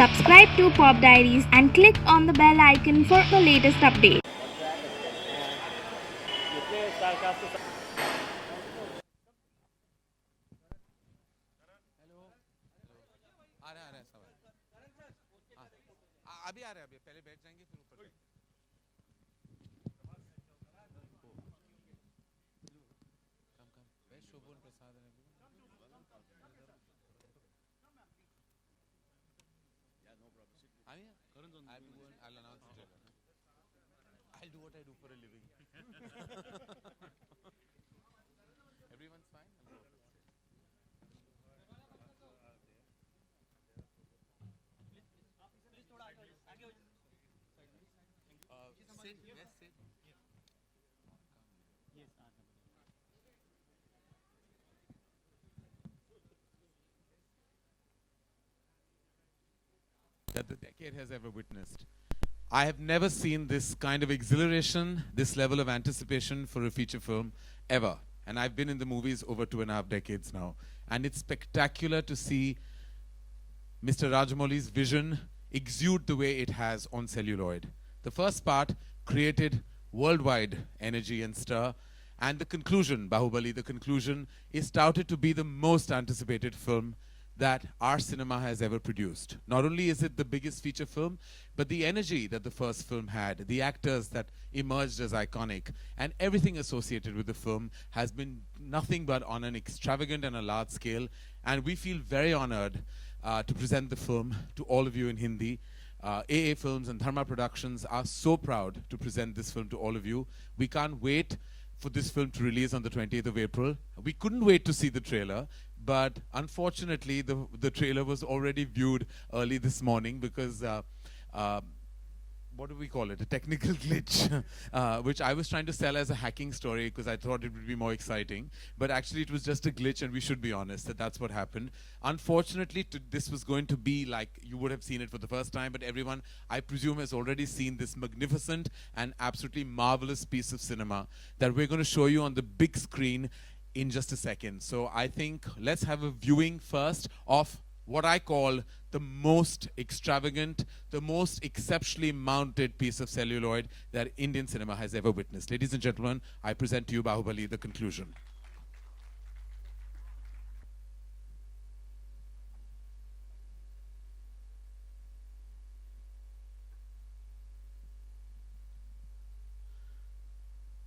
Subscribe to Pop Diaries and click on the bell icon for the latest updates. आ रहे हैं सवाल अभी आ रहे हैं अभी पहले बैठ जाएंगे फिर ऊपर come very Shobhan Prasad and everyone. I'll announce the trailer. I'll do what I do for a living. Everyone's fine. Sit, yes, sit. That the decade has ever witnessed. I have never seen this kind of exhilaration, this level of anticipation for a feature film ever. And I've been in the movies over 2.5 decades now. And it's spectacular to see Mr. Rajamouli's vision exude the way it has on celluloid. The first part created worldwide energy and stir. And the conclusion, Baahubali, the conclusion, is touted to be the most anticipated film that our cinema has ever produced. Not only is it the biggest feature film, but the energy that the first film had, the actors that emerged as iconic, and everything associated with the film has been nothing but on an extravagant and a large scale. And we feel very honored to present the film to all of you in Hindi. AA Films and Dharma Productions are so proud to present this film to all of you. We can't wait for this film to release on the 20th of April. We couldn't wait to see the trailer, but unfortunately the trailer was already viewed early this morning because what do we call it? A technical glitch, which I was trying to sell as a hacking story because I thought it would be more exciting. But actually it was just a glitch, and we should be honest that that's what happened. Unfortunately, this was going to be like you would have seen it for the first time, but everyone, I presume, has already seen this magnificent and absolutely marvelous piece of cinema that we're going to show you on the big screen in just a second. So I think let's have a viewing first of what I call the most extravagant, the most exceptionally mounted piece of celluloid that Indian cinema has ever witnessed. Ladies and gentlemen, I present to you Baahubali, the conclusion.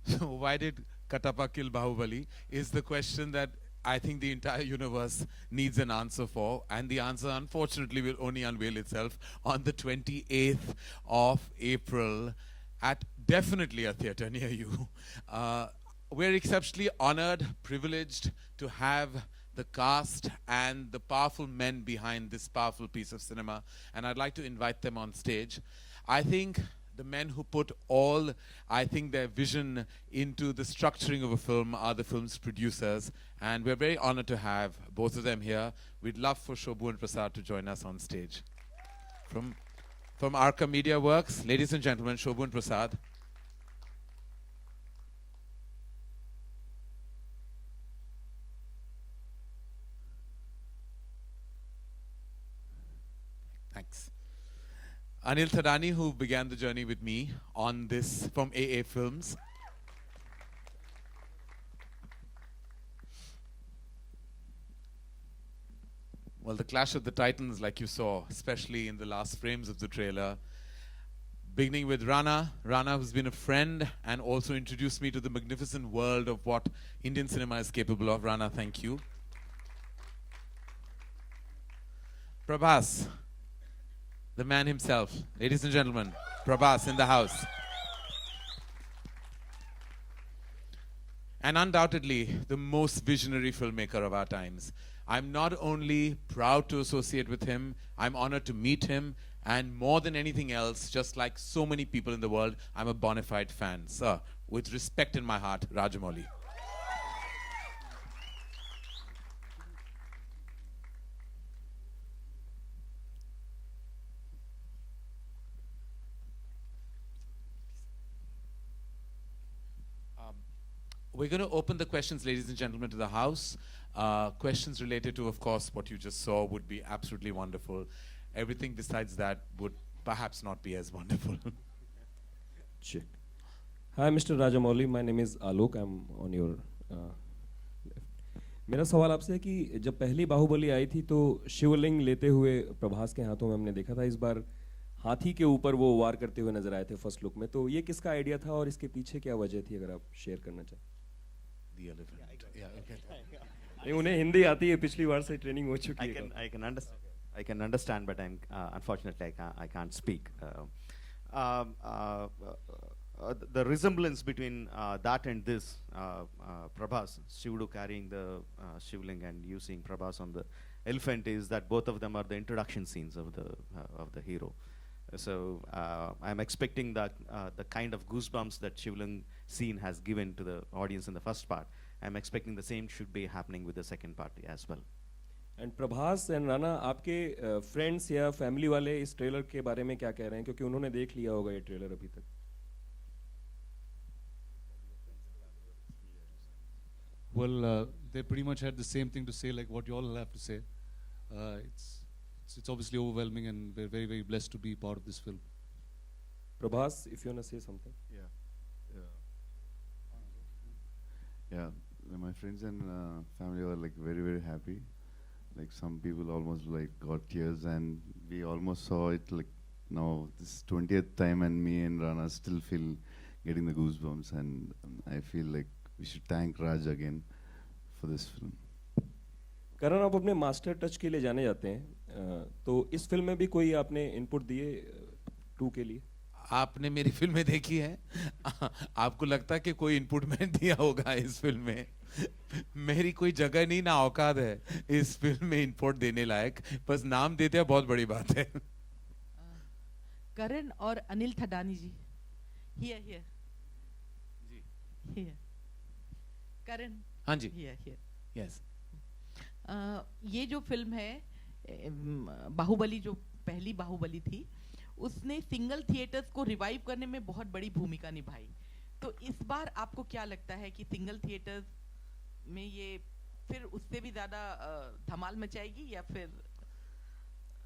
So why did Katappa kill Baahubali is the question that I think the entire universe needs an answer for, and the answer unfortunately will only unveil itself on the 28th of April at definitely a theatre near you. We're exceptionally honored, privileged to have the cast and the powerful men behind this powerful piece of cinema, and I'd like to invite them on stage. I think the men who put all, I think, their vision into the structuring of a film are the film's producers, and we're very honored to have both of them here. We'd love for Shobhu and Prasad to join us on stage. From Arca Media Works, ladies and gentlemen, Shobhu and Prasad. Thanks. Anil Thadani, who began the journey with me on this from AA Films. Well, the clash of the titans, like you saw, especially in the last frames of the trailer. Beginning with Rana, who's been a friend and also introduced me to the magnificent world of what Indian cinema is capable of. Rana, thank you. Prabhas, the man himself. Ladies and gentlemen, Prabhas in the house. And undoubtedly, the most visionary filmmaker of our times. I'm not only proud to associate with him, I'm honored to meet him, and more than anything else, just like so many people in the world, I'm a bona fide fan. Sir, with respect in my heart, Rajamouli. We're going to open the questions, ladies and gentlemen, to the house. Questions related to, of course, what you just saw would be absolutely wonderful. Everything besides that would perhaps not be as wonderful. Check. Hi, Mr. Rajamouli. My name is Alok. I'm on your left. मेरा सवाल आपसे है कि जब पहली बाहुबली आई थी तो शिवलिंग लेते हुए प्रभास के हाथों में हमने देखा था। इस बार हाथी के ऊपर वो वार करते हुए नजर आए थे फर्स्ट लुक में। तो ये किसका आइडिया था और इसके पीछे क्या वजह थी, अगर आप शेयर करना चाहें? The elephant. Yeah, okay. नहीं, उन्हें हिंदी आती है, पिछली बार से ट्रेनिंग हो चुकी है। I can understand, but unfortunately I can't speak. The resemblance between that and this, Prabhas, Shivudu carrying the shivling and using Prabhas on the elephant, is that both of them are the introduction scenes of the hero. So I'm expecting that the kind of goosebumps that shivling scene has given to the audience in the first part, I'm expecting the same should be happening with the second part as well. And Prabhas and Rana, आपके friends या family वाले इस trailer के बारे में क्या कह रहे हैं, क्योंकि उन्होंने देख लिया होगा ये ट्रेलर अभी तक? Well, they pretty much had the same thing to say, like what you all have to say. It's obviously overwhelming, and we're very, very blessed to be part of this film. Prabhas, if you want to say something. Yeah, my friends and family were like very, very happy. Like some people almost like got tears, and we almost saw it like now this 20th time, and me and Rana still feel getting the goosebumps, and I feel like we should thank Raj again for this film. करण, आप अपने master touch के लिए जाने जाते हैं, तो इस film में भी कोई आपने इनपुट दिए 2 के लिए? आपने मेरी फिल्में देखी है, आपको लगता है कि कोई इनपुट मैंने दिया होगा इस फिल्म में? मेरी कोई जगह नहीं, ना औकात है इस फिल्म में इनपुट देने लायक, बस नाम देते हैं, बहुत बड़ी बात है। करण और अनिल थडानी जी, हियर करण, हाँ जी, हियर यस। ये जो फिल्म है बाहुबली, जो पहली बाहुबली थी, उसने सिंगल थिएटर्स को रिवाइव करने में बहुत बड़ी भूमिका निभाई। तो इस बार आपको क्या लगता है कि सिंगल थिएटर्स में ये फिर उससे भी ज्यादा धमाल मचाएगी या फिर?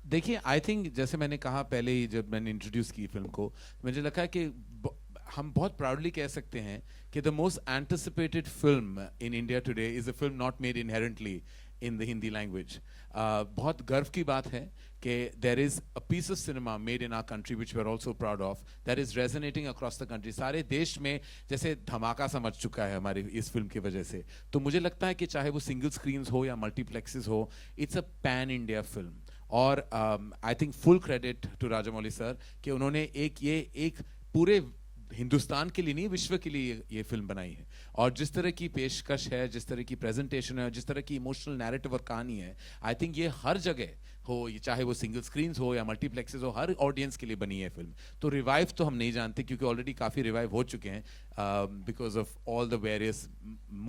देखिए, आई थिंक जैसे मैंने कहा पहले ही जब मैंने इंट्रोड्यूस की फिल्म को, मुझे लगा कि हम बहुत प्राउडली कह सकते हैं कि the most anticipated film in India today is a film not made inherently in the Hindi language. बहुत गर्व की बात है कि there is a piece of cinema made in our country which we are also proud of that is resonating across the country. सारे देश में जैसे धमाका सा मच चुका है हमारी इस फिल्म की वजह से। तो मुझे लगता है कि चाहे वो सिंगल स्क्रीन्स हो या मल्टीप्लेक्सेस हो, it's a pan India film. और I think full credit to Rajamouli sir कि उन्होंने एक पूरे हिंदुस्तान के लिए नहीं, विश्व के लिए ये फिल्म बनाई है। और जिस तरह की पेशकश है, जिस तरह की प्रेजेंटेशन है, जिस तरह की इमोशनल नैरेटिव और कहानी है, आई थिंक ये हर जगह हो, ये चाहे वो सिंगल स्क्रीन्स हो या मल्टीप्लेक्सेस हो, हर ऑडियंस के लिए बनी है फिल्म। तो रिवाइव तो हम नहीं जानते, क्योंकि ऑलरेडी काफ़ी रिवाइव हो चुके हैं because of all the various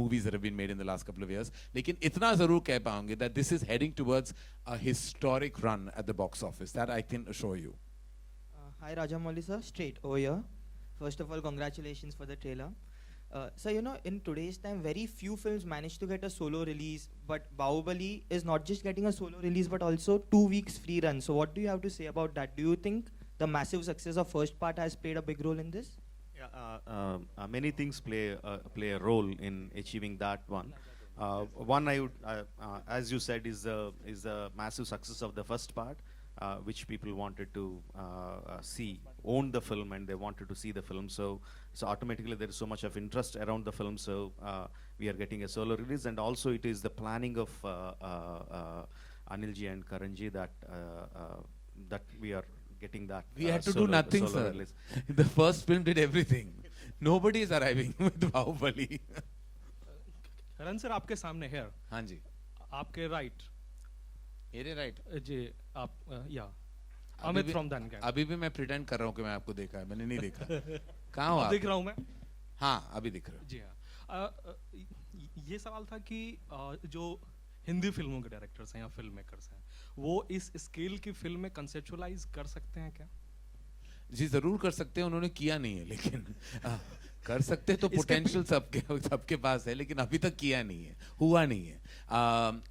movies that have been made in the last couple of years. लेकिन इतना ज़रूर कह पाऊंगे that this is heading towards a historic run at the box office, that I can assure you. Hi Rajamouli sir, straight over here. First of all, congratulations for the trailer. So you know, in today's time, very few films manage to get a solo release, but Baahubali is not just getting a solo release, but also 2 weeks free run. So what do you have to say about that? Do you think the massive success of first part has played a big role in this? Yeah, many things play a role in achieving that one. One, I would, as you said, is the massive success of the first part. Which people wanted to see, own the film, and they wanted to see the film. So automatically there is so much of interest around the film. So we are getting a solo release, and also it is the planning of Anilji and Karanji that we are getting that. We had to do nothing, sir. Release. The first film did everything. Nobody is arriving with Baahubali. Karan sir आपके सामने है। हाँ जी, आपके right. मेरे right जी, आप या Amit from then gang. अभी भी मैं प्रिटेंड कर रहा हूँ कि मैं आपको देखा है, मैंने नहीं देखा। कहाँ हो आप? दिख रहा हूँ मैं। हाँ, अभी दिख रहा हूँ। जी हाँ, ये सवाल था कि जो हिंदी फिल्मों के डायरेक्टर्स हैं या फिल्म मेकर्स हैं, वो इस स्केल की फिल्म में कंसेप्चुअलाइज कर सकते हैं क्या? जी ज़रूर कर सकते हैं, उन्होंने किया नहीं है, लेकिन कर सकते तो पोटेंशियल सबके पास है, लेकिन अभी तक किया नहीं है, हुआ नहीं है.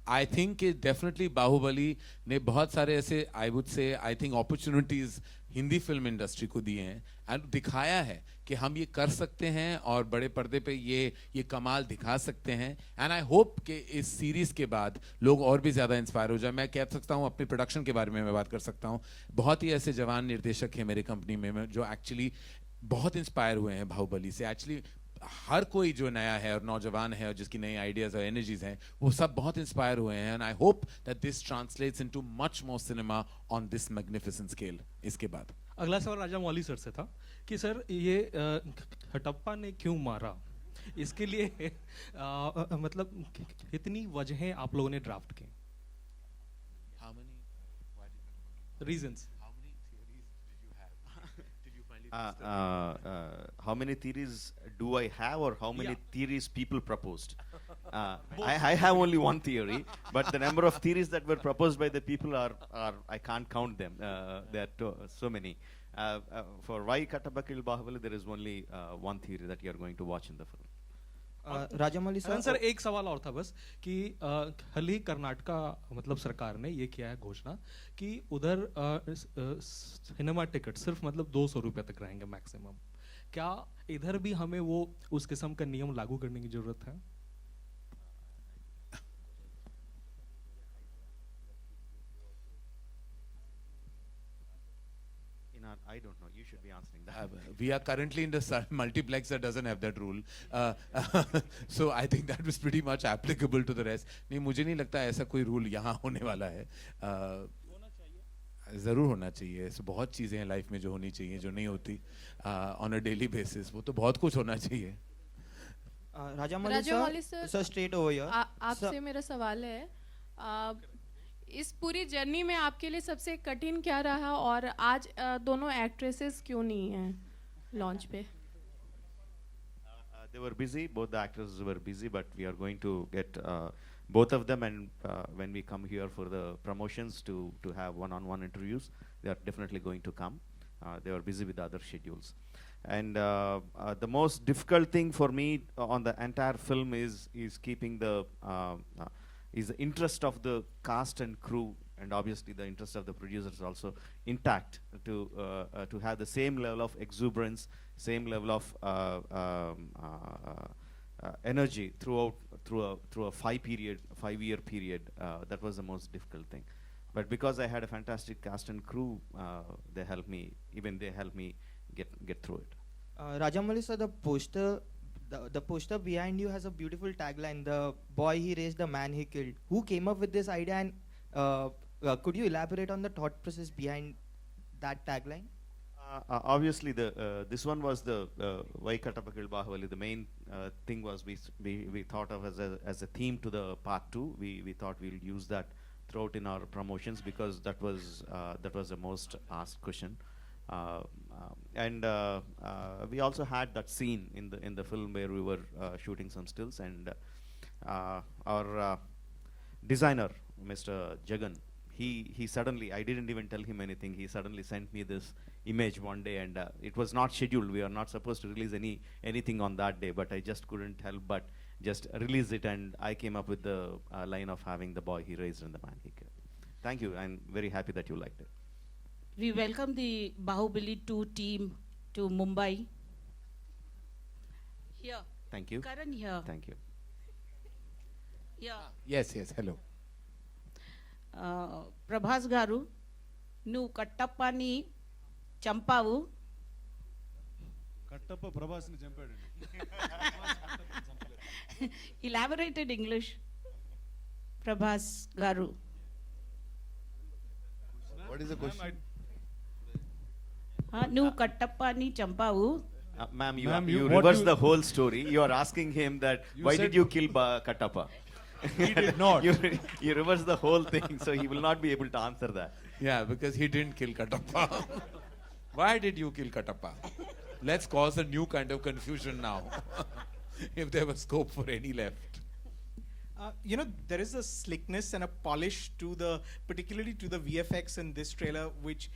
आई थिंक डेफिनेटली बाहुबली ने बहुत सारे ऐसे I would say I think opportunities Hindi film industry को दिए हैं एंड दिखाया है कि हम ये कर सकते हैं और बड़े पर्दे पे ये कमाल दिखा सकते हैं. एंड आई होप कि इस सीरीज के बाद लोग और भी ज़्यादा इंस्पायर हो जाए. मैं कह सकता हूँ अपने प्रोडक्शन के बारे में मैं बात कर सकता हूँ. बहुत ही ऐसे जवान निर्देशक हैं मेरे कंपनी में जो एक्चुअली बहुत इंस्पायर हुए हैं बाहुबली से. एक्चुअली हर कोई जो नया है और नौजवान है और जिसकी नई आइडियाज और एनर्जीज हैं वो सब बहुत इंस्पायर हुए हैं. And I hope that this translates into much more cinema on this magnificent scale. इसके बाद अगला सवाल राजामौली सर से था कि सर ये हटप्पा ने क्यों मारा, इसके लिए मतलब कितनी वजहें आप लोगों ने ड्राफ्ट की, reasons? How many theories do I have, or how many theories people proposed? I have only one theory, but the number of theories that were proposed by the people are I can't count them. There are so many. For why Kattappa killed Baahubali, there is only one theory that you are going to watch in the film. Rajamouli sir एक सवाल और था बस कि हाल ही कर्नाटका मतलब सरकार ने ये किया है घोषणा कि उधर सिनेमा टिकट सिर्फ मतलब 200 रुपये तक रहेंगे मैक्सिमम. क्या इधर भी हमें वो उस किस्म का नियम लागू करने की जरूरत है? I don't know. You should be answering that. We are currently in the multiplex that doesn't have that rule. So I think that was pretty much applicable to the rest. नहीं, मुझे नहीं लगता ऐसा कोई रूल यहाँ होने वाला है. ज़रूर होना चाहिए. ऐसे बहुत चीज़ें हैं लाइफ में जो होनी चाहिए जो नहीं होती ऑन अ डेली बेसिस. वो तो बहुत कुछ होना चाहिए. Rajamouli sir straight over here. आपसे मेरा सवाल है, इस पूरी जर्नी में आपके लिए सबसे कठिन क्या रहा और आज दोनों एक्ट्रेसेस क्यों नहीं हैं लॉन्च पे? They were busy. Both the actors were busy, but we are going to get both of them, and when we come here for the promotions to have one-on-one interviews, they are definitely going to come. They were busy with other schedules. And the most difficult thing for me on the entire film is keeping the is the interest of the cast and crew, and obviously the interest of the producers also intact to have the same level of exuberance, same level of energy through a 5-year period. That was the most difficult thing. But because I had a fantastic cast and crew, they helped me get through it. Rajamouli sir, the poster behind you has a beautiful tagline: "The boy he raised, the man he killed." Who came up with this idea, and could you elaborate on the thought process behind that tagline? Obviously, this one was the why Kattappa killed Baahubali. The main thing was we thought of as a theme to the part 2. We thought we'll use that throughout in our promotions because that was the most asked question. And we also had that scene in the film where we were shooting some stills, and our designer, Mr. Jagan, he suddenly, I didn't even tell him anything, he suddenly sent me this image one day, and it was not scheduled. We are not supposed to release anything on that day, but I just couldn't help but just release it, and I came up with the line of having the boy he raised and the man he killed. Thank you. I'm very happy that you liked it. We welcome the Baahubali 2 team to Mumbai. Here. Thank you. Karan here. Thank you. Yeah. Yes, hello. Prabhas garu, nu Kattappa ni champavu. Kattappa Prabhas ni champadu. Elaborated English. Prabhas garu. What is the question? Nu Kattappa ni champavu. Ma'am, you reversed the whole story. You are asking him that why did you kill Kattappa? He did not. You reversed the whole thing, so he will not be able to answer that. Yeah, because he didn't kill Kattappa. Why did you kill Kattappa? Let's cause a new kind of confusion now. If there was scope for any left. There is a slickness and a polish to particularly to the VFX in this trailer, which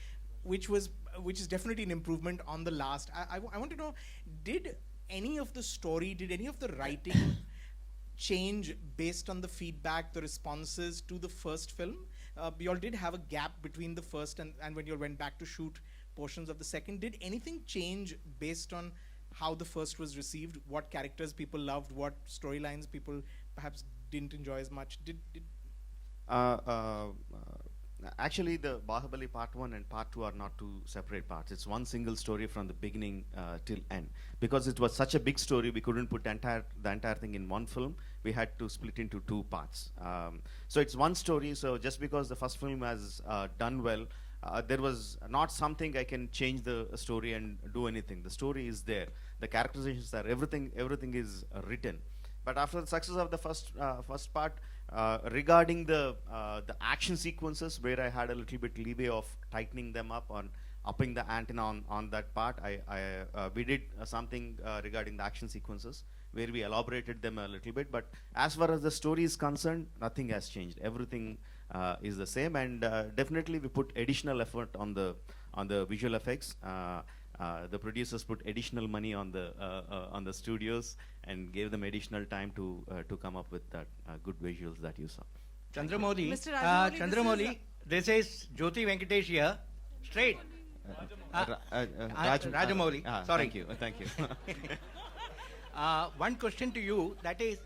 is definitely an improvement on the last. I want to know, did any of the story, did any of the writing change based on the feedback, the responses to the first film? You all did have a gap between the first and when you all went back to shoot portions of the second. Did anything change based on how the first was received? What characters people loved? What storylines people perhaps didn't enjoy as much? Actually, the Baahubali Part 1 and Part 2 are not two separate parts. It's one single story from the beginning till end. Because it was such a big story, we couldn't put the entire thing in one film. We had to split into two parts. So it's one story. So just because the first film has done well, there was not something I can change the story and do anything. The story is there. The characterizations are everything is written. But after the success of the first part, regarding the action sequences, where I had a little bit leeway of tightening them up on upping the antenna on that part, we did something regarding the action sequences where we elaborated them a little bit. But as far as the story is concerned, nothing has changed. Everything is the same, and definitely we put additional effort on the visual effects. The producers put additional money on the studios and gave them additional time to come up with that good visuals that you saw. Chandramouli, Mr. Rajamouli, Chandramouli, this is Jyoti Venkatesh here, straight. Rajamouli, sorry. Thank you. One question to you, that is...